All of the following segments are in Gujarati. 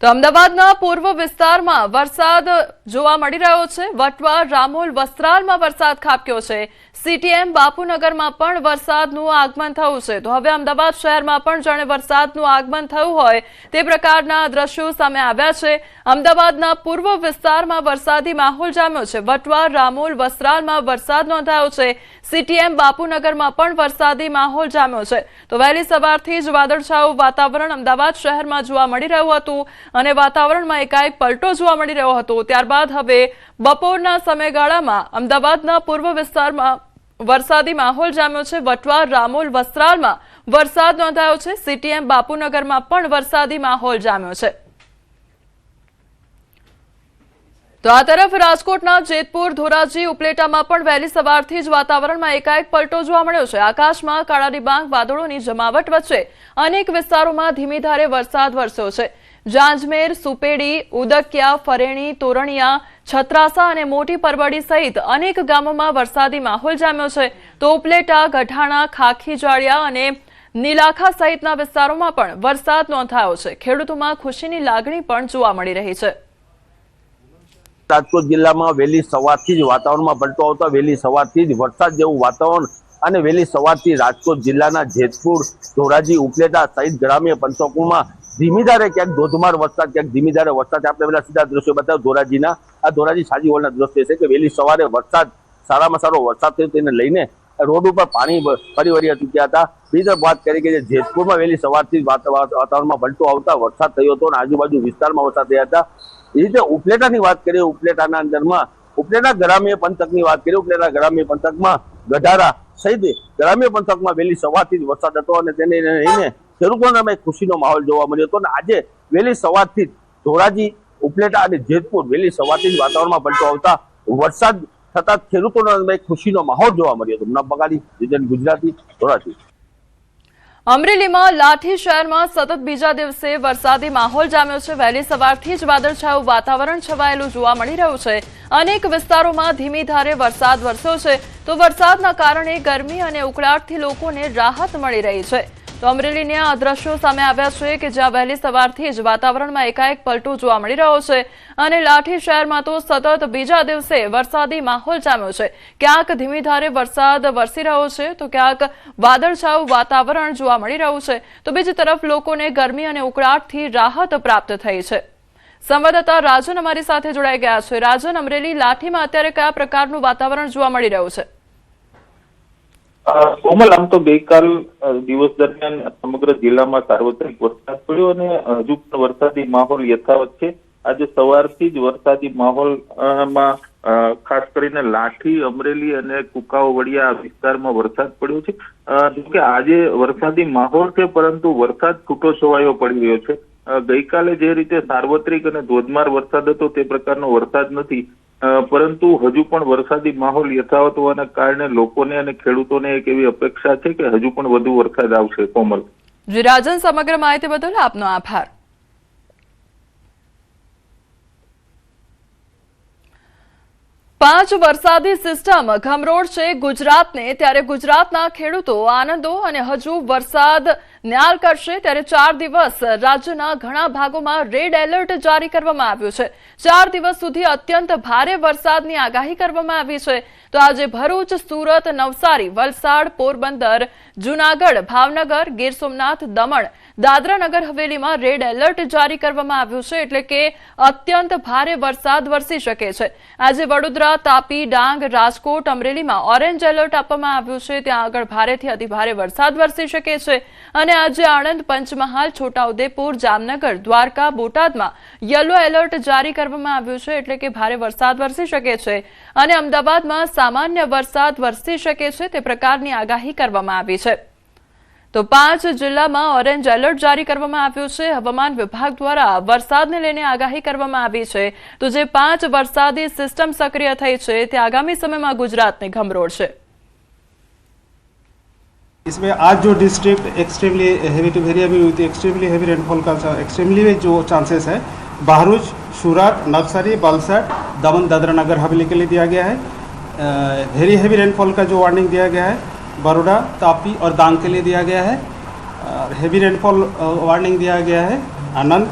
તો અમદાવાદના પૂર્વ વિસ્તારમાં વરસાદ જોવા મળી રહ્યો છે। વટવા, રામોલ, વસ્ત્રાલમાં વરસાદ ખાબક્યો છે। સીટીએમ બાપુનગરમાં પણ વરસાદનું આગમન થયું છે। તો હવે અમદાવાદ શહેરમાં પણ જાણે વરસાદનું આગમન થયું હોય તે પ્રકારના દ્રશ્યો સામે આવ્યા છે। અમદાવાદના પૂર્વ વિસ્તારમાં વરસાદી માહોલ જામ્યો છે। વટવા, રામોલ, વસ્ત્રાલમાં વરસાદ નોંધાયો છે। સીટીએમ બાપુનગરમાં પણ વરસાદી માહોલ જામ્યો છે। તો વહેલી સવારથી જ વાદળછાયું વાતાવરણ અમદાવાદ શહેરમાં જોવા મળી રહ્યું હતું અને વાતાવરણમાં એકાએક પલટો જોવા મળી રહ્યો હતો। ત્યારબાદ હવે બપોરના સમયગાળામાં અમદાવાદના પૂર્વ વિસ્તારમાં વરસાદી માહોલ જામ્યો છે। વટવા, રામોલ, વસ્ત્રાલમાં વરસાદ નોંધાયો છે। સીટીએમ બાપુનગરમાં પણ વરસાદી માહોલ જામ્યો છે। તો આ તરફ રાજકોટના જેતપુર, ધોરાજી, ઉપલેટામાં પણ વહેલી સવારથી જ વાતાવરણમાં એકાએક પલટો જોવા મળ્યો છે। આકાશમાં કાળા ડિબાંગ વાદળોની જમાવટ વચ્ચે અનેક વિસ્તારોમાં ધીમી ધારે વરસાદ વરસ્યો છે। જાંજમેર, સુપેડી, ઉદકિયા, ફરેણી, તોરણિયા, છત્રાસા અને મોટી પરબડી સહિત અનેક ગામોમાં વરસાદી માહોલ જામ્યો છે। તો ઉપલેટા, ગઢાણા, ખાખીજાળિયા અને નીલાખા સહિતના વિસ્તારોમાં પણ વરસાદ નોંધાયો છે। ખેડૂતોમાં ખુશીની લાગણી પણ જોવા મળી રહી છે। રાજકોટ જિલ્લામાં વહેલી સવારથી જ વાતાવરણમાં પલટો આવતા વહેલી સવારથી જ વરસાદ જેવું વાતાવરણ અને વહેલી સવારથી રાજકોટ જિલ્લાના જેતપુર, ધોરાજી, ઉપલેટા સહિત ગ્રામ્ય પંથકોમાં ધીમી ધારે ક્યાંક ધોધમાર વરસાદ, ક્યાંક ધીમી ધારે વરસાદ। આપણે પેલા સીધા દ્રશ્યો બતાવ્યા ધોરાજીના, આ ધોરાજી સાજી હોલના દ્રશ્ય છે કે વહેલી સવારે વરસાદ, સારામાં સારો વરસાદ થયો તેને લઈને રોડ ઉપર પાણી ફરી વળ્યા ચૂક્યા હતા। બીજી તરફ વાત કરી કે જેતપુરમાં વહેલી સવારથી વાતાવરણમાં પલટો આવતા વરસાદ થયો હતો અને આજુબાજુ વિસ્તારમાં વરસાદ થયા હતા। એ રીતે ઉપલેટાની વાત કરીએ, ઉપલેટાના અંદરમાં ઉપલેટા ગ્રામ્ય પંથકની વાત કરીએ, ઉપલેટા ગ્રામ્ય પંથકમાં ગઢારા સહિત ગ્રામ્ય પંથકમાં વહેલી સવારથી જ વરસાદ હતો અને તેને લઈને ખેડૂતોને ખુશીનો માહોલ જોવા મળ્યો હતો। અને આજે વહેલી સવારથી જ ધોરાજી, ઉપલેટા અને જેતપુર વહેલી સવારથી જ વાતાવરણમાં પલટો આવતા વરસાદ થતા ખેડૂતોને ખુશીનો માહોલ જોવા મળ્યો હતો। મુન્ના બગાડી, રીજન ગુજરાતી, ધોરાજી। અમરેલીમાં લાઠી શહેરમાં સતત બીજા દિવસે વરસાદી માહોલ જામ્યો છે। વહેલી સવારથી જ વાદળછાયું વાતાવરણ છવાયેલું જોવા મળી રહ્યું છે। અનેક વિસ્તારોમાં ધીમી ધારે વરસાદ વરસ્યો છે। તો વરસાદના કારણે ગરમી અને ઉકળાટથી લોકોને રાહત મળી રહી છે। તો અમરેલીના આ દ્રશ્યો સામે આવ્યા છે કે જ્યાં વહેલી સવારથી જ વાતાવરણમાં એકાએક પલટો જોવા મળી રહ્યો છે અને લાઠી શહેરમાં તો સતત બીજા દિવસે વરસાદી માહોલ જામ્યો છે। ક્યાંક ધીમી ધારે વરસાદ વરસી રહ્યો છે તો ક્યાંક વાદળછાયું વાતાવરણ જોવા મળી રહ્યું છે। તો બીજી તરફ લોકોને ગરમી અને ઉકળાટથી રાહત પ્રાપ્ત થઈ છે। સંવાદદાતા રાજન અમારી સાથે જોડાઈ ગયા છે। રાજન, અમરેલી, લાઠીમાં અત્યારે કયા પ્રકારનું વાતાવરણ જોવા મળી રહ્યું છે? કોમલ, આમ તો ગઈકાલ દિવસ દરમિયાન સમગ્ર જિલ્લામાં સાર્વત્રિક વરસાદ પડ્યો અને હજુ પણ વરસાદી માહોલ યથાવત છે। આજે સવારથી જ વરસાદી માહોલમાં ખાસ કરીને લાઠી, અમરેલી અને કુકાઓ વડિયા વિસ્તારમાં વરસાદ પડ્યો છે। જોકે આજે વરસાદી માહોલ છે પરંતુ વરસાદ છૂટો છવાયો પડી રહ્યો છે। ગઈકાલે જે રીતે સાર્વત્રિક અને ધોધમાર વરસાદ હતો તે પ્રકારનો વરસાદ નથી, પરંતુ હજુ પણ વરસાદી માહોલ યથાવત હોવાના કારણે લોકોને અને ખેડૂતોને એક એવી અપેક્ષા છે કે હજુ પણ વધુ વરસાદ આવશે। કોમલ જી રાજન, સમગ્ર માહિતી બદલ આપનો આભાર। પાંચ વરસાદી સિસ્ટમ ઘમરોળ છે ગુજરાતને, ત્યારે ગુજરાતના ખેડૂતો આનંદો અને હજુ વરસાદ ન્યાલ કરશે। ત્યારે 4 દિવસ રાજ્યના ઘણા ભાગોમાં રેડ એલર્ટ જારી કરવામાં આવ્યું છે। 4 દિવસ સુધી અત્યંત ભારે વરસાદની આગાહી કરવામાં આવી છે। તો આજે ભરૂચ, સુરત, નવસારી, વલસાડ, પોરબંદર, જૂનાગઢ, ભાવનગર, ગીર સોમનાથ, દમણ, દાદરા નગર હવેલીમાં રેડ એલર્ટ જારી કરવામાં આવ્યું છે, એટલે કે અત્યંત ભારે વરસાદ વરસી શકે છે। આજે વડોદરા, તાપી, ડાંગ, રાજકોટ, અમરેલીમાં ઓરેન્જ એલર્ટ આપવામાં આવ્યું છે। ત્યાં આગળ ભારેથી અતિભારે વરસાદ વરસી શકે છે અને આજે આણંદ, પંચમહાલ, છોટાઉદેપુર, જામનગર, દ્વારકા, બોટાદમાં યલો એલર્ટ જારી કરવામાં આવ્યું છે, એટલે કે ભારે વરસાદ વરસી શકે છે અને અમદાવાદમાં સામાન્ય વરસાદ વરસી શકે છે તે પ્રકારની આગાહી કરવામાં આવી છે। તો 5 જિલ્લામાં ઓરેન્જ એલર્ટ જારી કરવામાં આવ્યું છે। હવામાન વિભાગ દ્વારા વરસાદને લઈને આગાહી કરવામાં આવી છે। તો જે 5 વરસાદી સિસ્ટમ સક્રિય થઈ છે તે આગામી સમયમાં ગુજરાતને ઘમરોળ છે। इसमें आज जो district extremely heavy to very heavy with extremely heavy rainfall का एक्सट्रीमली जो चांसेस है बहरूच, सूरत, नवसारी, वलसाड, दमन, दादरा नगर हवेली के लिए दिया गया है। वेरी हेवी रेनफॉल का जो वार्निंग दिया गया है बड़ौदा, तापी और डांग के लिए दिया गया है। हेवी रेनफॉल वार्निंग दिया गया है आनंद,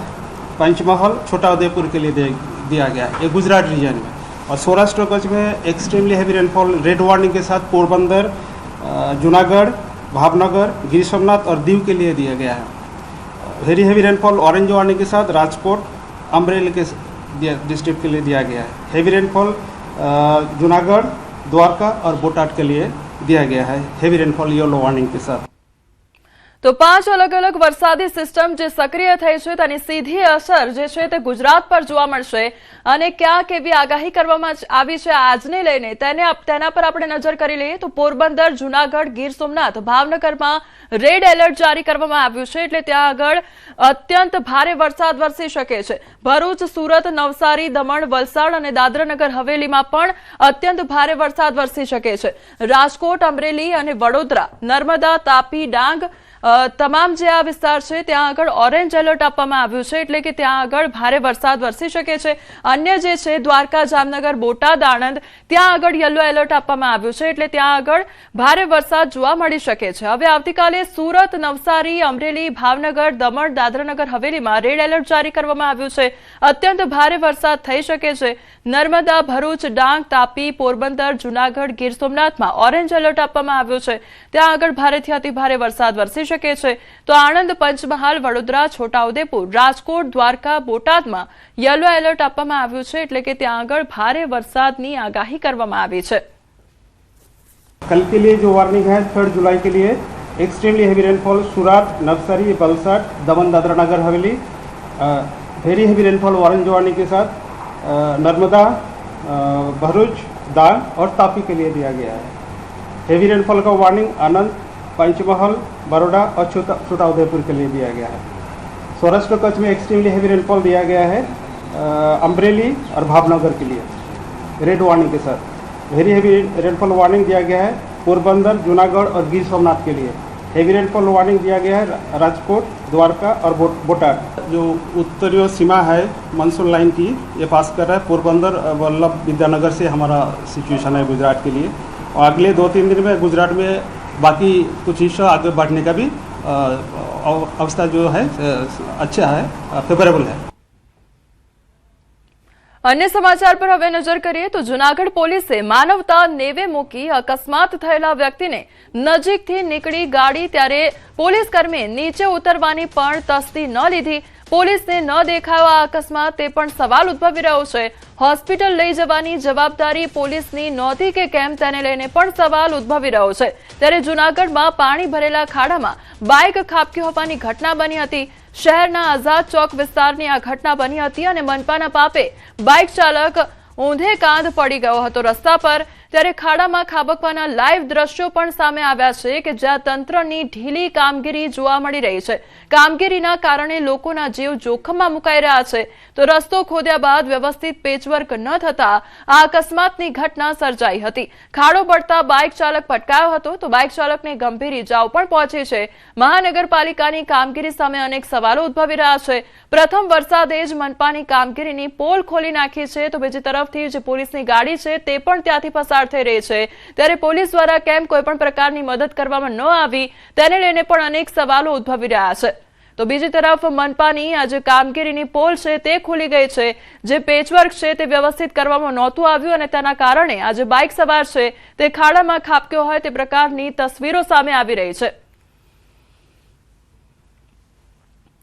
पंचमहल छोटा उदयपुर के लिए दिया गया है, ये गुजरात रीजन में। और सौराष्ट्र कच्छ में extremely heavy rainfall red warning के साथ पोरबंदर, जूनागढ़, भावनगर, गिर सोमनाथ और दीव के लिए दिया गया है। Very heavy rainfall orange warning के साथ राजकोट, अमरेली के डिस्ट्रिक्ट के लिए दिया गया है। हैवी रेनफॉल जूनागढ़, द्वारका और बोटाड के लिए दिया गया है, हैवी रेनफॉल येलो वार्निंग के साथ। તો 5 અલગ અલગ વરસાદી સિસ્ટમ જે સક્રિય થઈ છે તેની સીધી અસર જે છે તે ગુજરાત પર જોવા મળશે અને ક્યાંક એવી આગાહી કરવામાં આવી છે આજને લઈને તેના પર આપણે નજર કરી લઈએ તો પોરબંદર, જૂનાગઢ, ગીર સોમનાથ, ભાવનગરમાં રેડ એલર્ટ જારી કરવામાં આવ્યું છે એટલે ત્યાં આગળ અત્યંત ભારે વરસાદ વરસી શકે છે। ભરૂચ, સુરત, નવસારી, દમણ, વલસાડ અને દાદરાનગર હવેલીમાં પણ અત્યંત ભારે વરસાદ વરસી શકે છે। રાજકોટ, અમરેલી અને વડોદરા, નર્મદા, તાપી, ડાંગ તમામ જે આ વિસ્તાર છે ત્યાં આગળ ઓરેન્જ એલર્ટ આપવામાં આવ્યું છે એટલે કે ત્યાં આગળ ભારે વરસાદ વરસી શકે છે। અન્ય જે છે દ્વારકા, જામનગર, બોટાદ, આણંદ ત્યાં આગળ યલો એલર્ટ આપવામાં આવ્યું છે એટલે ત્યાં આગળ ભારે વરસાદ જોવા મળી શકે છે। હવે આવતીકાલે સુરત, નવસારી, અમરેલી, ભાવનગર, દમણ, દાદરાનગર હવેલીમાં રેડ એલર્ટ જારી કરવામાં આવ્યું છે। અત્યંત ભારે વરસાદ થઈ શકે છે। નર્મદા, ભરૂચ, ડાંગ, તાપી, પોરબંદર, જૂનાગઢ, ગીર સોમનાથમાં ઓરેન્જ એલર્ટ આપવામાં આવ્યું છે ત્યાં આગળ ભારેથી અતિ ભારે વરસાદ વરસી શકે છે। તો આણંદ, પંચમહાલ, વડોદરા, છોટાઉદેપુર, રાજકોટ, દ્વારકા, બોટાદમાં યલો એલર્ટ આપવામાં આવ્યું છે એટલે કે ત્યાં આગળ ભારે વરસાદની આગાહી કરવામાં આવી છે। कल के लिए जो वार्निंग है 3 जुलाई के लिए एक्सट्रीमली हैवी रेनफॉल सूरत, नवसारी, वलसाड, दमन, Dadra Nagar Haveli, very heavy rainfall orange warning के साथ नर्मदा, भरूच, डांग और तापी के लिए दिया गया है। हैवी रेनफॉल का वार्निंग आनंद, पंचमहल, बड़ौदा और छोटा उदयपुर के लिए दिया गया है। सौराष्ट्र कच्छ में एक्सट्रीमली हैवी रेनफॉल दिया गया है अमरेली और भावनगर के लिए रेड वार्निंग के साथ। वेरी हैवी रेनफॉल वार्निंग दिया गया है पोरबंदर, जूनागढ़ और गिर सोमनाथ के लिए। हैवी रेनफॉल वार्निंग दिया गया है राजकोट, द्वारका और बोटाड। जो उत्तरीय सीमा है मानसून लाइन की ये पास कर रहा है पोरबंदर, वल्लभ विद्यानगर से हमारा सिचुएशन है गुजरात के लिए। और अगले 2-3 दिन में गुजरात में बाकी कुछ हिस्सा आगे बढ़ने का भी अवस्था जो है अच्छा है, फेवरेबल है। अन्य समाचार पर हवे नजर करिए तो जूनागढ़ पुलिसे मानवता नेवे मूकी अकस्मात थयेला व्यक्तिने नजीकथी नीकળી गाड़ी त्यारे पोलीस कर्मी नीचे उतरवानी पण तस्दी न लीधी। પોલીસને ન દેખાયો આ અકસ્માત તે પણ સવાલ ઉદ્ભવી રહ્યો છે। હોસ્પિટલ લઈ જવાની જવાબદારી પોલીસની નહોતી કે કેમ તેને લઈને પણ સવાલ ઉદ્ભવી રહ્યો છે। ત્યારે જૂનાગઢમાં પાણી ભરેલા ખાડામાં બાઇક ખાબકી હોવાની ઘટના બની હતી। શહેરના આઝાદ ચોક વિસ્તારની આ ઘટના બની હતી અને મનપાના પાપે બાઇક ચાલક ઊંધે કાંધ પડી ગયો હતો રસ્તા પર। ત્યારે ખાડામાં ખાબકવાના લાઈવ દ્રશ્યો પણ સામે આવ્યા છે કે જ્યાં તંત્રની ઢીલી કામગીરી જોવા મળી રહી છે। કામગીરીના કારણે લોકોના જીવ જોખમમાં મુકાઈ રહ્યા છે। તો રસ્તો ખોદ્યા બાદ વ્યવસ્થિત પેચવર્ક ન થતા આ અકસ્માતની ઘટના સર્જાઈ હતી। ખાડો પડતા બાઇક ચાલક પટકાયો હતો તો બાઇક ચાલકને ગંભીર ઇજાઓ પણ પહોંચી છે। મહાનગરપાલિકાની કામગીરી સામે અનેક સવાલો ઉદ્ભવી રહ્યા છે। પ્રથમ વરસાદે જ મનપાની કામગીરીની પોલ ખોલી નાખી છે તો બીજી તરફથી જે પોલીસની ગાડી છે તે પણ ત્યાંથી પસાર થઈ રહી છે। ત્યારે પોલીસ દ્વારા કેમ કોઈ પણ પ્રકારની મદદ કરવામાં ન આવી તેને લઈને પણ અનેક સવાલો ઉદ્ભવી રહ્યા છે। તો બીજી તરફ મનપાની આ જે કામગીરીની પોલ છે તે ખુલી ગઈ છે। જે પેચવર્ક છે તે વ્યવસ્થિત કરવામાં નહોતું આવ્યું અને તેના કારણે આ જે બાઇક સવાર છે તે ખાડામાં ખાબક્યો હોય તે પ્રકારની તસવીરો સામે આવી રહી છે।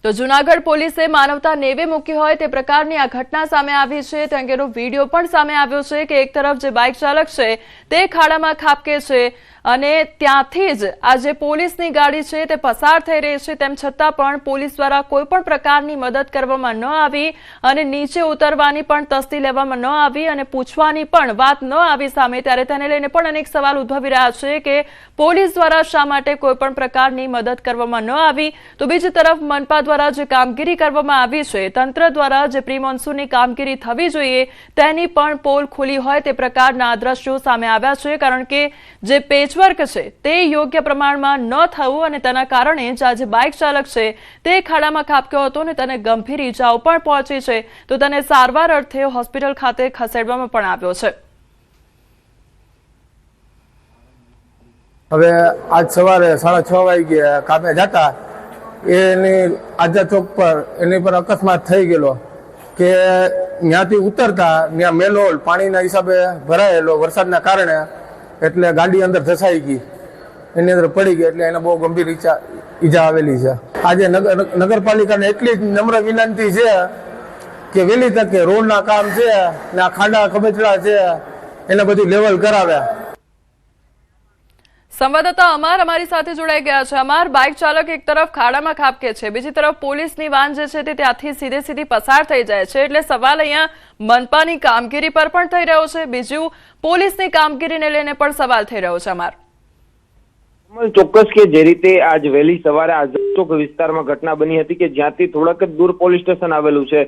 તો જૂનાગઢ પોલીસે માનવતા નેવે મૂકી હોય તે પ્રકારની આ ઘટના સામે આવી છે। તે અંગેનો વિડીયો પણ સામે આવ્યો છે કે એક તરફ જે બાઇક ચાલક છે તે ખાડામાં ખાબકે છે અને ત્યાંથી જ આ જે પોલીસની ગાડી છે તે પસાર થઈ રહી છે તેમ છતાં પણ પોલીસ દ્વારા કોઈ પણ પ્રકારની મદદ કરવામાં ન આવી અને નીચે ઉતરવાની પણ તસ્દી લેવામાં ન આવી અને પૂછવાની પણ વાત ન આવી સામે। ત્યારે તેને લઈને પણ અનેક સવાલ ઉદ્ભવી રહ્યા છે કે પોલીસ દ્વારા શા માટે કોઈ પણ પ્રકારની મદદ કરવામાં ન આવી। તો બીજી તરફ મનપા દ્વારા જે કામગીરી કરવામાં આવી છે તંત્ર દ્વારા જે પ્રી મોન્સૂનની કામગીરી થવી જોઈએ તેની પણ પોલ ખુલી હોય તે પ્રકારના દ્રશ્યો સામે આવ્યા છે। કારણ કે જે પેચવર્ક છે તે યોગ્ય પ્રમાણમાં ન થયું અને તેના કારણે જ આ જે બાઇક ચાલક છે તે ખાડામાં ખાબક્યો હતો અને તેને ગંભીર ઇજાઓ પણ પહોંચી છે તો તેને સારવાર અર્થે હોસ્પિટલ ખાતે ખસેડવામાં પણ આવ્યો છે। હવે આજ સવારે 6:30 વાગે કામે જતા એની આઝાદ ચોક પર એની પર અકસ્માત થઈ ગયેલો કે ત્યાંથી ઉતરતા ત્યાં મેનહોલ પાણીના હિસાબે ભરાયેલો વરસાદના કારણે, એટલે ગાડી અંદર ધસાઈ ગઈ, એની અંદર પડી ગઈ, એટલે એને બહુ ગંભીર ઈજા આવેલી છે. આજે નગરપાલિકાને એટલી જ નમ્ર વિનંતી છે કે વહેલી તકે રોડના કામ છે ને આ ખાડા ખબચડા છે એને બધું લેવલ કરાવે. સંવાદદાતા અમાર અમારી સાથે જોડાઈ ગયા છે. અમાર, બાઇક ચાલક એક તરફ ખાડામાં ખાબકે છે, બીજી તરફ પોલીસની વાન જે છે તે ત્યાંથી સીધી પસાર થઈ જાય છે, એટલે સવાલ અહીંયા મનપાની કામગીરી પર પણ થઈ રહ્યો છે, બીજું પોલીસની કામગીરીને લઈને પણ સવાલ થઈ રહ્યો છે. અમાર ચોક્કસ કે જે રીતે આજ વહેલી સવારે આઝાદ ચોક વિસ્તારમાં ઘટના બની હતી કે જ્યાંથી થોડાક જ દૂર પોલીસ સ્ટેશન આવેલું છે,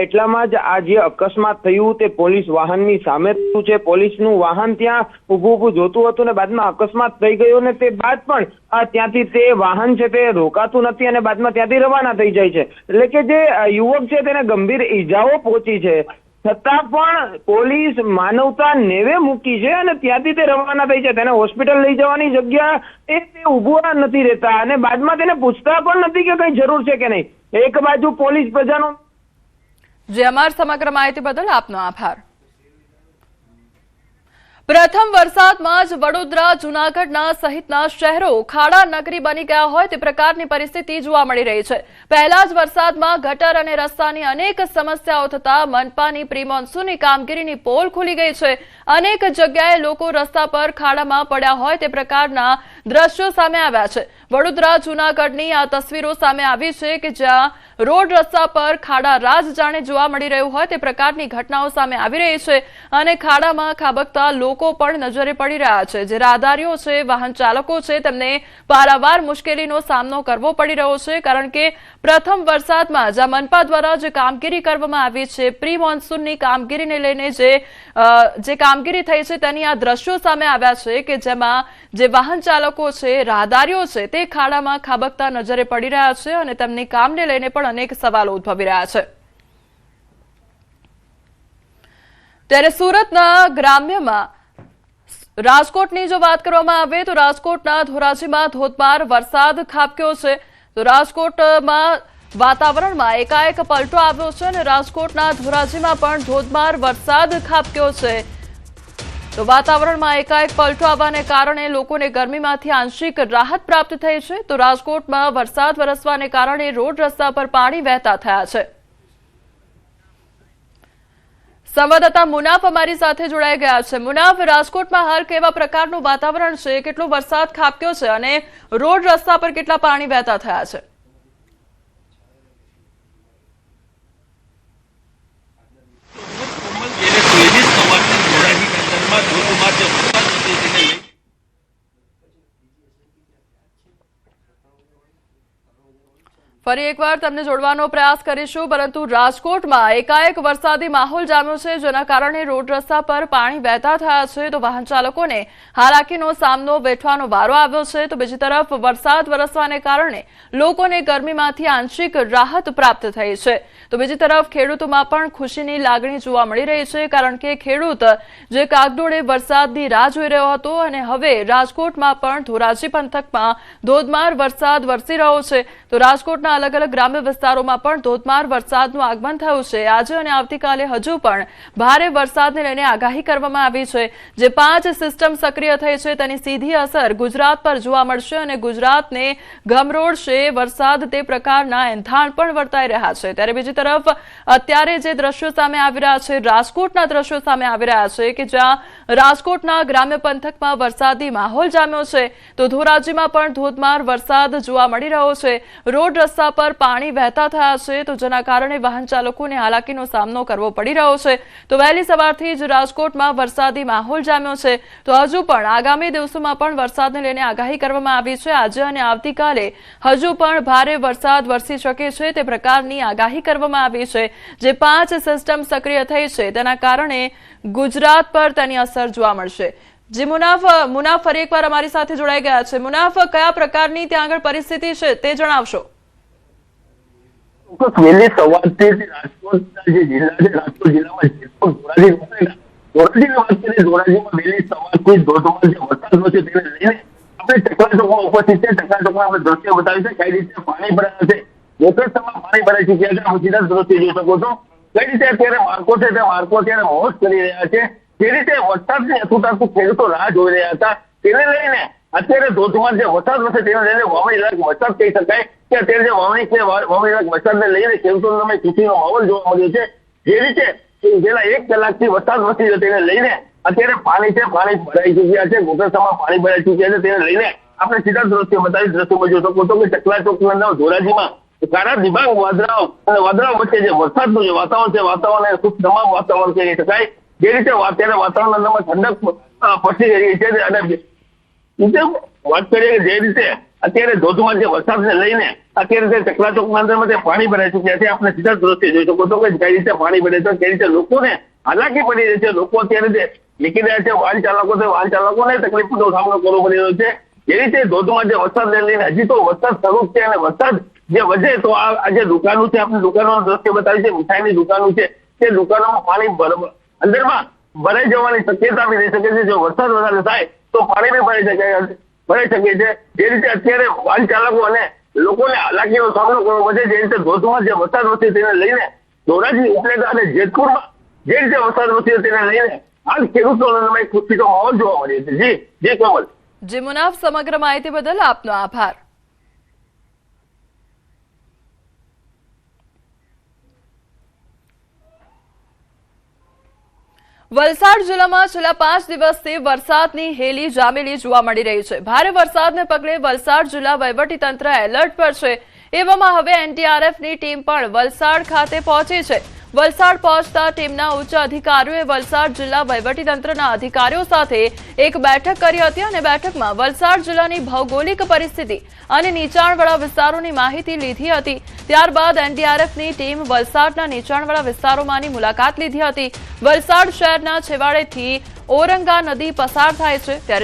એટલામાં જ આ જે અકસ્માત થયું તે પોલીસ વાહનની સામે થયું છે. પોલીસનું વાહન ત્યાં ઊભું જોતું હતું ને બાદમાં અકસ્માત થઈ ગયો ને તે બાદ પણ ત્યાંથી તે વાહન છે તે રોકાતું નથી અને બાદમાં ત્યાંથી રવાના થઈ જાય છે. એટલે કે જે યુવક છે તેને ગંભીર ઈજાઓ પહોંચી છે, છતાં પણ પોલીસ માનવતા નેવે મૂકી છે અને ત્યાંથી તે રવાના થઈ છે. તેને હોસ્પિટલ લઈ જવાની જગ્યા તે ઉભા નથી રહેતા અને બાદમાં તેને પૂછતા પણ નથી કે કઈ જરૂર છે કે નહીં. એક બાજુ પોલીસ પ્રજાનો. જે અમાર સમગ્ર માહિતી બદલ આપનો આભાર. પ્રથમ વરસાદમાં જ વડોદરા, જૂનાગઢના સહિતના શહેરો ખાડા નગરી બની ગયા હોય તે પ્રકારની પરિસ્થિતિ જોવા મળી રહી છે. પહેલા જ વરસાદમાં ગટર અને રસ્તાની અનેક સમસ્યાઓ થતા મનપાની પ્રી મોન્સૂનની કામગીરીની પોલ ખુલી ગઈ છે. અનેક જગ્યાએ લોકો રસ્તા પર ખાડામાં પડ્યા હોય તે પ્રકારના દ્રશ્યો સામે આવ્યા છે. વડોદરા, જૂનાગઢની આ તસવીરો સામે આવી છે કે જ્યાં રોડ રસ્તા પર ખાડા રાજ જાણે જોવા મળી રહ્યું હોય તે પ્રકારની ઘટનાઓ સામે આવી રહી છે અને ખાડામાં ખાબકતા લોકો પણ નજરે પડી રહ્યા છે. જે રાહદારીઓ છે, વાહન ચાલકો છે, તેમને પારાવાર મુશ્કેલીનો સામનો કરવો પડી રહ્યો છે, કારણ કે પ્રથમ વરસાદમાં જ્યાં મનપા દ્વારા જે કામગીરી કરવામાં આવી છે, પ્રી મોન્સૂનની કામગીરીને લઈને જે કામગીરી થઈ છે તેની આ દ્રશ્યો સામે આવ્યા છે કે જેમાં જે વાહન ચાલકો છે, રાહદારીઓ છે, તે ખાડામાં ખાબકતા નજરે પડી રહ્યા છે અને તેમની કામને લઈને પણ અનેક સવાલો ઉદ્ભવી રહ્યા છે. ત્યારે સુરતના ગ્રામ્યમાં રાજકોટની જો વાત કરવામાં આવે તો રાજકોટના ધોરાજીમાં ધોધમાર વરસાદ ખાબક્યો છે. તો રાજકોટમાં વાતાવરણમાં એકાએક પલટો આવ્યો છે અને રાજકોટના ધોરાજીમાં પણ ધોધમાર વરસાદ ખાબક્યો છે. તો વાતાવરણમાં એકાએક પલટો આવવાને કારણે લોકોને ગરમીમાંથી આંશિક રાહત પ્રાપ્ત થઈ છે. તો રાજકોટમાં વરસાદ વરસવાને કારણે રોડ રસ્તા પર પાણી વહેતા થયા છે. સંવાદદાતા મુનાફ અમારી સાથે જોડાઈ ગયા છે. મુનાફ, રાજકોટમાં હાલ કેવા પ્રકારનું વાતાવરણ છે, કેટલો વરસાદ ખાબક્યો છે અને રોડ રસ્તા પર કેટલા પાણી વહેતા થયા છે? ફરી એકવાર તમને જોડવાનો પ્રયાસ કરીશું, પરંતુ રાજકોટમાં એકાએક વરસાદી માહોલ જામ્યો છે, જેના કારણે રોડ રસ્તા પર પાણી વહેતા થયા છે. તો વાહન ચાલકોને હાલાકીનો સામનો વેઠવાનો વારો આવ્યો છે. તો બીજી તરફ વરસાદ વરસવાને કારણે લોકોને ગરમીમાંથી આંશિક રાહત પ્રાપ્ત થઈ છે. તો બીજી તરફ ખેડૂતોમાં પણ ખુશીની લાગણી જોવા મળી રહી છે, કારણ કે ખેડૂત જે કાગડોળે વરસાદની રાહ જોઈ રહ્યો હતો અને હવે રાજકોટમાં પણ ધોરાજી પંથકમાં ધોધમાર વરસાદ વરસી રહ્યો છે. તો રાજકોટના અલગ અલગ ગ્રામ્ય વિસ્તારોમાં પણ ધોધમાર વરસાદનું આગમન થયું છે. આજે અને આવતીકાલે હજુ પણ ભારે વરસાદને લઈને આગાહી કરવામાં આવી છે. જે 5 સિસ્ટમ સક્રિય થઈ છે તેની સીધી અસર ગુજરાત પર જોવા મળશે અને ગુજરાતને ગમરોડશે વરસાદ, તે પ્રકારના એંધાણ પણ વર્તાઈ રહ્યા છે. ત્યારે બીજી તરફ અત્યારે જે દ્રશ્યો સામે આવી રહ્યા છે, રાજકોટના દ્રશ્યો સામે આવી રહ્યા છે કે જ્યાં રાજકોટના ગ્રામ્ય પંથકમાં વરસાદી માહોલ જામ્યો છે. તો ધોરાજીમાં પણ ધોધમાર વરસાદ જોવા મળી રહ્યો છે. રોડ રસ્તા પર પાણી વહેતા થયા છે. તો જેના કારણે વાહન ચાલકોને હાલાકીનો સામનો કરવો પડી રહ્યો છે. તો વહેલી સવારથી જ રાજકોટમાં વરસાદી માહોલ જામ્યો છે. તો હજુ પણ આગામી દિવસોમાં પણ વરસાદને લઈને આગાહી કરવામાં આવી છે. આજે અને આવતીકાલે હજુ પણ ભારે વરસાદ વરસી શકે છે તે પ્રકારની આગાહી કરવામાં આવી છે. જે 5 સિસ્ટમ સક્રિય થઈ છે તેના કારણે ગુજરાત પર તેની અસર જોવા મળશે. જી મુનાફ ફરી એકવાર અમારી સાથે જોડાઈ ગયા છે. મુનાફ, કયા પ્રકારની ત્યાં આગળ પરિસ્થિતિ છે તે જણાવશો. વહેલી સવારથી રાજકોટના જે જિલ્લા છે, રાજકોટ જિલ્લામાં ધોરાજીની વાત કરીએ, ધોરાજીમાં વહેલી સવારથી ધોધમાર જે વરસાદ છે તેને લઈને આપણે ટકલા ચોકમાં ઉપસ્થિત છે. ટકલા ચોકમાં આપણે દ્રશ્ય બતાવ્યું છે કઈ રીતે પાણી ભરાયું છે. મોકલસરમાં પાણી ભરાઈ ચૂક્યા છે. આપ સીધા દ્રશ્ય જોઈ શકો છો કઈ રીતે અત્યારે માર્કો છે તે માર્કો અત્યારે મોજ કરી રહ્યા છે. જે રીતે વરસાદની અથૂતાતું ખેડૂતો રાહ જોઈ રહ્યા હતા તેને લઈને અત્યારે ધોધમાર જે વરસાદ વરસે તેને લઈને વાવણી લાયક વરસાદ કહી શકાય કે અત્યારે જે વાવણી છે વાવણી લાયક વરસાદને લઈને ખેડૂતોને ખુશીનો માહોલ જોવા મળ્યો છે. જે રીતે છેલ્લા 1 કલાકથી વરસાદ વરસી રહ્યો તેને લઈને અત્યારે પાણી ભરાઈ ચૂક્યા છે. મોકલસરમાં પાણી ભરાઈ ચૂક્યા છે. તેને લઈને આપણે સીધા દ્રશ્ય બતાવી દ્રશ્યમાં જોઈ શકો છો કે ટકલા ચોકના ધોરાજીમાં કાળા દિબાંગ વાદળાઓ વચ્ચે જે વરસાદનું જે વાતાવરણ છે વાતાવરણ ખૂબ તમામ વાતાવરણ કહી શકાય. જે રીતે અત્યારે વાતાવરણના અંદરમાં ઠંડક પસરી રહી છે અને વાત કરીએ જે રીતે અત્યારે ધોધમાર જે વરસાદને લઈને અત્યારે ટકલા ચોકના અંદરમાં પાણી ભરાઈ ચૂક્યા છે. આપણે સીધા દ્રશ્ય જોઈ શકો છો કે કઈ રીતે પાણી ભરાય છે કઈ રીતે લોકોને હાલાકી પડી રહી છે. લોકો અત્યારે જે નીકળી રહ્યા છે વાહન ચાલકો છે વાહન ચાલકોને તકલીફનો સામનો કરવો પડી રહ્યો છે. જે રીતે ધોધમાર જે વરસાદને લઈને હજી તો વરસાદ શરૂ છે અને વરસાદ જે વધે તો આ જે દુકાનો છે આપણે દુકાનોનું દ્રશ્ય બતાવ્યું છે મીઠાઈની દુકાનો છે તે દુકાનોમાં પાણી અંદરમાં ભરાઈ જવાની શક્યતા બી રહી શકે છે. જો વરસાદ વધારે થાય તો પાણી બી ભરાઈ શકે છે. જે રીતે અત્યારે વાહન ચાલકો અને લોકોને હાલાકીનો સામનો કરવો પડે. જે રીતે ધોધમાર જે વરસાદ વરસે તેને લઈને ધોરાજી ઉપલેટા અને જેતપુરમાં જે રીતે વરસાદ વરસ્યો તેને લઈને હાલ ખેડૂતોને ખુશીનો માહોલ જોવા મળ્યો છે. જી કમલ. જી મુનાફ, સમગ્ર માહિતી બદલ આપનો આભાર. વલસાડ જિલ્લામાં છેલ્લા 5 દિવસથી વરસાદની હેલી જામેલી જોવા મળી રહી છે. ભારે વરસાદને પગલે વલસાડ જિલ્લા વહીવટીતંત્ર એલર્ટ પર છે. એવામાં હવે એનડીઆરએફની ટીમ પણ વલસાડ ખાતે પહોંચી છે. વલસાડ પહોંચતા ટીમના ઉચ્ચ અધિકારીઓએ વલસાડ જિલ્લા વહીવટીતંત્રના અધિકારીઓ સાથે એક બેઠક કરી હતી અને બેઠકમાં વલસાડ જિલ્લાની ભૌગોલિક પરિસ્થિતિ અને નીચાણવાળા વિસ્તારોની માહિતી લીધી હતી. ત્યારબાદ એનડીઆરએફની ટીમ વલસાડના નીચાણવાળા વિસ્તારોમાંની મુલાકાત લીધી હતી. વલસાડ શહેરના છેવાડેથી ઓરંગા નદી પસાર થાય છે ત્યારે